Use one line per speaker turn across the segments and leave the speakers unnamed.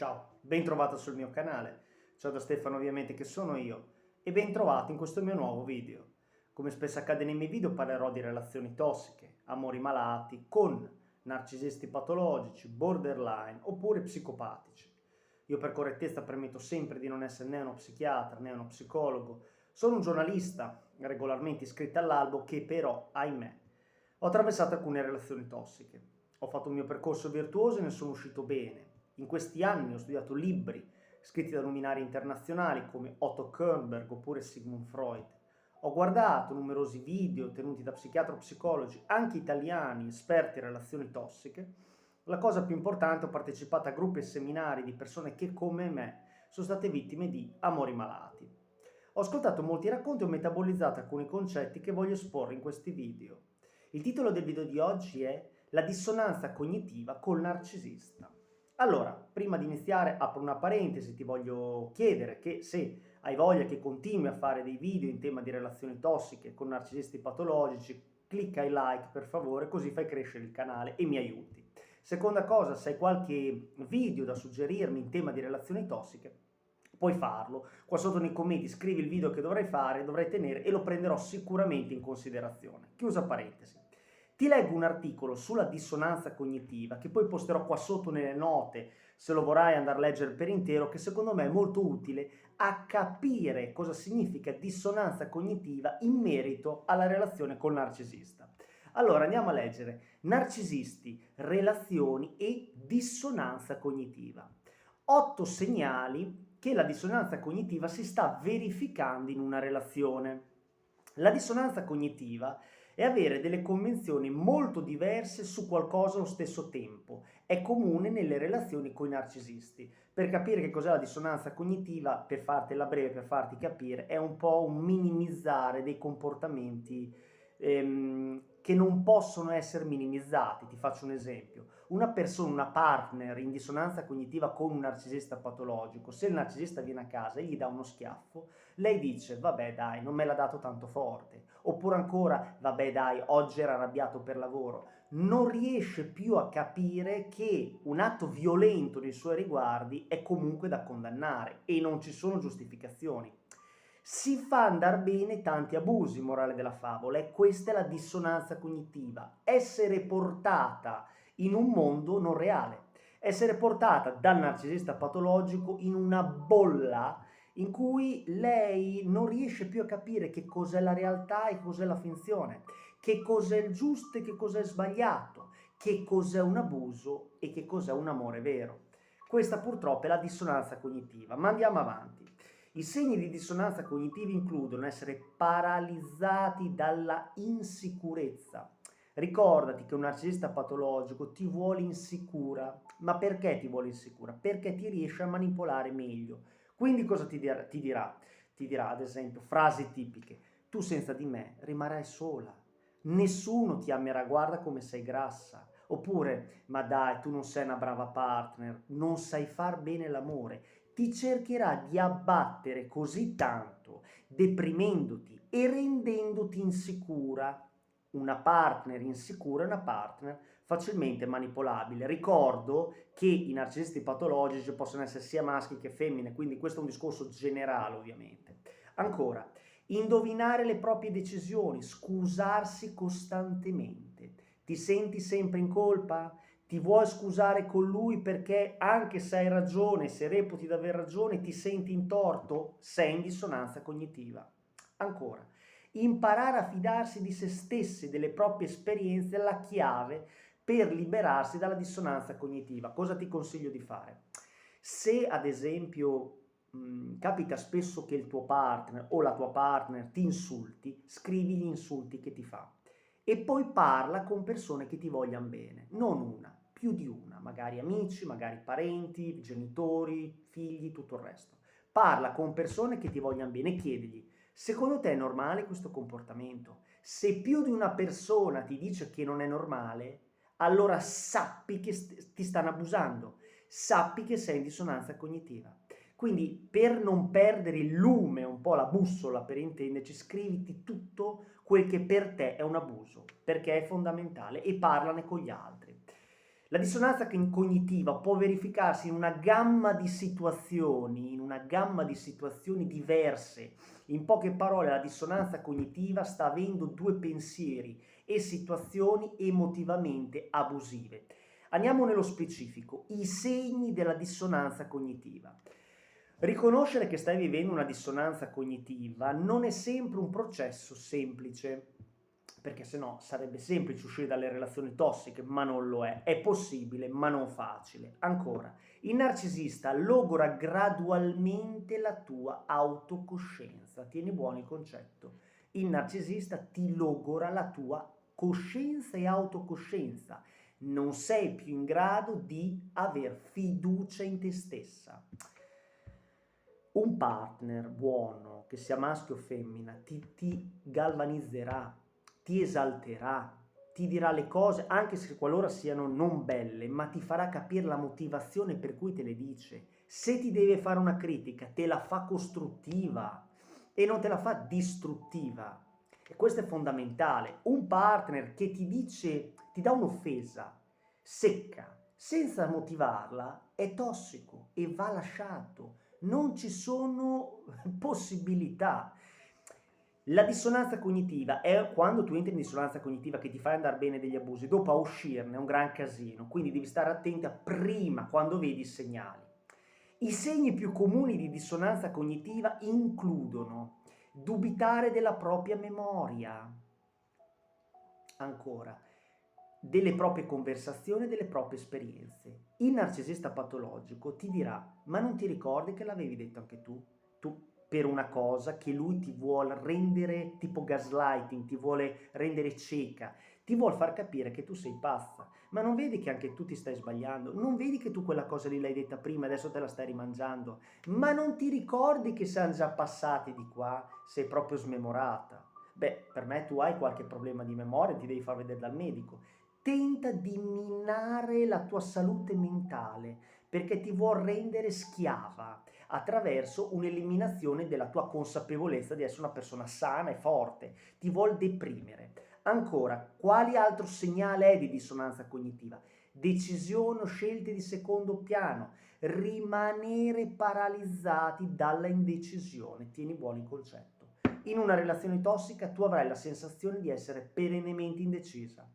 Ciao, ben trovato sul mio canale. Ciao da Stefano ovviamente che sono io e ben trovato in questo mio nuovo video. Come spesso accade nei miei video parlerò di relazioni tossiche, amori malati con narcisisti patologici, borderline oppure psicopatici. Io per correttezza premetto sempre di non essere né uno psichiatra né uno psicologo, sono un giornalista regolarmente iscritto all'albo che però, ahimè, ho attraversato alcune relazioni tossiche. Ho fatto un mio percorso virtuoso e ne sono uscito bene. In questi anni ho studiato libri scritti da luminari internazionali come Otto Kernberg oppure Sigmund Freud. Ho guardato numerosi video tenuti da psichiatri o psicologi, anche italiani, esperti in relazioni tossiche. La cosa più importante, ho partecipato a gruppi e seminari di persone che, come me, sono state vittime di amori malati. Ho ascoltato molti racconti e ho metabolizzato alcuni concetti che voglio esporre in questi video. Il titolo del video di oggi è La dissonanza cognitiva col narcisista. Allora, prima di iniziare apro una parentesi, ti voglio chiedere che se hai voglia che continui a fare dei video in tema di relazioni tossiche con narcisisti patologici, clicca il like per favore, così fai crescere il canale e mi aiuti. Seconda cosa, se hai qualche video da suggerirmi in tema di relazioni tossiche, puoi farlo. Qua sotto nei commenti scrivi il video che dovrai fare, dovrai tenere e lo prenderò sicuramente in considerazione. Chiusa parentesi. Ti leggo un articolo sulla dissonanza cognitiva che poi posterò qua sotto nelle note se lo vorrai andare a leggere per intero, che secondo me è molto utile a capire cosa significa dissonanza cognitiva in merito alla relazione col narcisista. Allora andiamo a leggere narcisisti, relazioni e dissonanza cognitiva. 8 segnali che la dissonanza cognitiva si sta verificando in una relazione. La dissonanza cognitiva è avere delle convenzioni molto diverse su qualcosa allo stesso tempo. È comune nelle relazioni con i narcisisti. Per capire che cos'è la dissonanza cognitiva, per fartela breve, per farti capire, è un po' un minimizzare dei comportamenti che non possono essere minimizzati. Ti faccio un esempio. Una persona, una partner in dissonanza cognitiva con un narcisista patologico, se il narcisista viene a casa e gli dà uno schiaffo, lei dice vabbè dai, non me l'ha dato tanto forte, oppure ancora vabbè dai, oggi era arrabbiato per lavoro. Non riesce più a capire che un atto violento nei suoi riguardi è comunque da condannare e non ci sono giustificazioni. Si fa andar bene tanti abusi, morale della favola, e questa è la dissonanza cognitiva, essere portata in un mondo non reale, essere portata dal narcisista patologico in una bolla in cui lei non riesce più a capire che cos'è la realtà e cos'è la finzione, che cos'è il giusto e che cos'è sbagliato, che cos'è un abuso e che cos'è un amore vero. Questa purtroppo è la dissonanza cognitiva, ma andiamo avanti. I segni di dissonanza cognitiva includono essere paralizzati dalla insicurezza. Ricordati che un narcisista patologico ti vuole insicura. Ma perché ti vuole insicura? Perché ti riesce a manipolare meglio. Quindi cosa ti dirà? Ti dirà ad esempio frasi tipiche. Tu senza di me rimarrai sola. Nessuno ti amerà, guarda come sei grassa. Oppure, ma dai, tu non sei una brava partner, non sai far bene l'amore. Ti cercherà di abbattere così tanto, deprimendoti e rendendoti insicura. Una partner insicura è una partner facilmente manipolabile. Ricordo che i narcisisti patologici possono essere sia maschi che femmine, quindi questo è un discorso generale ovviamente. Ancora, indovinare le proprie decisioni, scusarsi costantemente. Ti senti sempre in colpa? Ti vuoi scusare con lui perché anche se hai ragione, se reputi di aver ragione, ti senti in torto? Sei in dissonanza cognitiva. Ancora, imparare a fidarsi di se stessi, delle proprie esperienze, è la chiave per liberarsi dalla dissonanza cognitiva. Cosa ti consiglio di fare? Se ad esempio capita spesso che il tuo partner o la tua partner ti insulti, scrivi gli insulti che ti fa e poi parla con persone che ti vogliano bene, non una, più di una, magari amici, magari parenti, genitori, figli, tutto il resto. Parla con persone che ti vogliano bene e chiedigli: secondo te è normale questo comportamento? Se più di una persona ti dice che non è normale, allora sappi che ti stanno abusando, sappi che sei in dissonanza cognitiva. Quindi per non perdere il lume, un po' la bussola per intenderci, scriviti tutto quel che per te è un abuso, perché è fondamentale, e parlane con gli altri. La dissonanza cognitiva può verificarsi in una gamma di situazioni, diverse. In poche parole, la dissonanza cognitiva sta avendo due pensieri e situazioni emotivamente abusive. Andiamo nello specifico, i segni della dissonanza cognitiva. Riconoscere che stai vivendo una dissonanza cognitiva non è sempre un processo semplice, perché sennò sarebbe semplice uscire dalle relazioni tossiche, ma non lo è. È possibile, ma non facile. Ancora, il narcisista logora gradualmente la tua autocoscienza. Tieni buono il concetto. Il narcisista ti logora la tua coscienza e autocoscienza. Non sei più in grado di aver fiducia in te stessa. Un partner buono, che sia maschio o femmina, ti galvanizzerà, ti esalterà, ti dirà le cose, anche se qualora siano non belle, ma ti farà capire la motivazione per cui te le dice. Se ti deve fare una critica, te la fa costruttiva e non te la fa distruttiva. E questo è fondamentale. Un partner che ti dà un'offesa secca, senza motivarla, è tossico e va lasciato. Non ci sono possibilità. La dissonanza cognitiva è quando tu entri in dissonanza cognitiva che ti fai andare bene degli abusi, dopo a uscirne è un gran casino, quindi devi stare attenta prima quando vedi i segnali. I segni più comuni di dissonanza cognitiva includono dubitare della propria memoria, ancora, delle proprie conversazioni e delle proprie esperienze. Il narcisista patologico ti dirà: ma non ti ricordi che l'avevi detto anche tu? Tu per una cosa che lui ti vuole rendere tipo gaslighting, ti vuole rendere cieca, ti vuole far capire che tu sei pazza. Ma non vedi che anche tu ti stai sbagliando? Non vedi che tu quella cosa lì l'hai detta prima e adesso te la stai rimangiando? Ma non ti ricordi che siamo già passati di qua? Sei proprio smemorata. Beh, per me tu hai qualche problema di memoria, ti devi far vedere dal medico. Tenta di minare la tua salute mentale perché ti vuol rendere schiava attraverso un'eliminazione della tua consapevolezza di essere una persona sana e forte. Ti vuol deprimere. Ancora, quali altro segnale è di dissonanza cognitiva? Decisioni o scelte di secondo piano, rimanere paralizzati dalla indecisione. Tieni buono il concetto. In una relazione tossica tu avrai la sensazione di essere perennemente indecisa.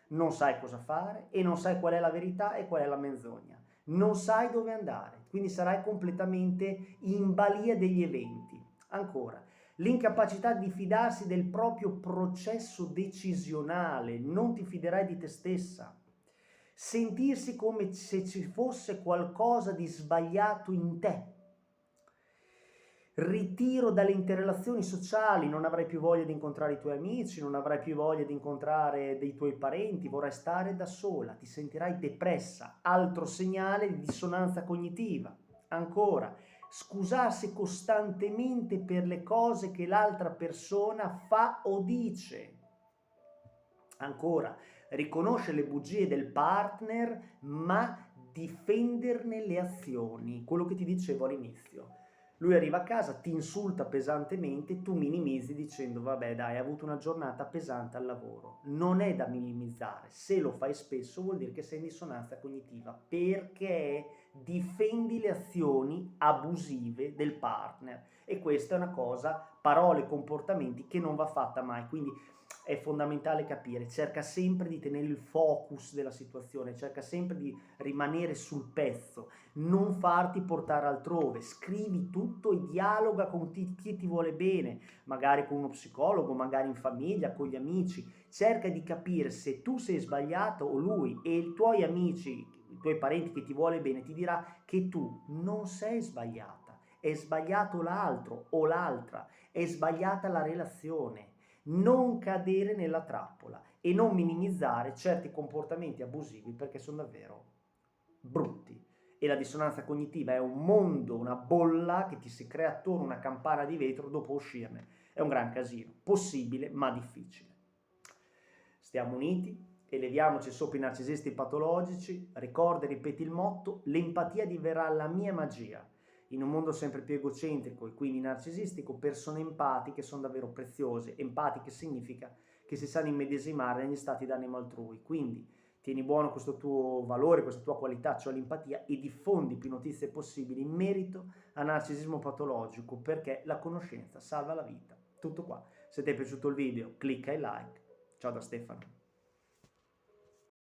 Non sai cosa fare e non sai qual è la verità e qual è la menzogna. Non sai dove andare, quindi sarai completamente in balia degli eventi. Ancora, l'incapacità di fidarsi del proprio processo decisionale, non ti fiderai di te stessa. Sentirsi come se ci fosse qualcosa di sbagliato in te. Ritiro dalle interrelazioni sociali, non avrai più voglia di incontrare i tuoi amici, non avrai più voglia di incontrare dei tuoi parenti, vorrai stare da sola, ti sentirai depressa, altro segnale di dissonanza cognitiva. Ancora, scusarsi costantemente per le cose che l'altra persona fa o dice. Ancora, riconoscere le bugie del partner, ma difenderne le azioni, quello che ti dicevo all'inizio. Lui arriva a casa, ti insulta pesantemente, tu minimizzi dicendo vabbè dai, hai avuto una giornata pesante al lavoro. Non è da minimizzare, se lo fai spesso vuol dire che sei in dissonanza cognitiva, perché difendi le azioni abusive del partner. E questa è una cosa, parole, comportamenti che non va fatta mai, quindi è fondamentale capire, cerca sempre di tenere il focus della situazione, cerca sempre di rimanere sul pezzo, non farti portare altrove, scrivi tutto e dialoga con chi ti vuole bene, magari con uno psicologo, magari in famiglia, con gli amici, cerca di capire se tu sei sbagliato o lui, e i tuoi amici, i tuoi parenti che ti vuole bene ti dirà che tu non sei sbagliata, è sbagliato l'altro o l'altra, è sbagliata la relazione. Non cadere nella trappola e non minimizzare certi comportamenti abusivi perché sono davvero brutti. E la dissonanza cognitiva è un mondo, una bolla che ti si crea attorno, una campana di vetro, dopo uscirne è un gran casino, possibile ma difficile. Stiamo uniti, eleviamoci sopra i narcisisti patologici, ricorda e ripeti il motto: l'empatia diverrà la mia magia. In un mondo sempre più egocentrico e quindi narcisistico, persone empatiche sono davvero preziose. Empatiche significa che si sanno immedesimare negli stati d'animo altrui. Quindi tieni buono questo tuo valore, questa tua qualità, cioè l'empatia, e diffondi più notizie possibili in merito al narcisismo patologico, perché la conoscenza salva la vita. Tutto qua. Se ti è piaciuto il video, clicca il like. Ciao da Stefano.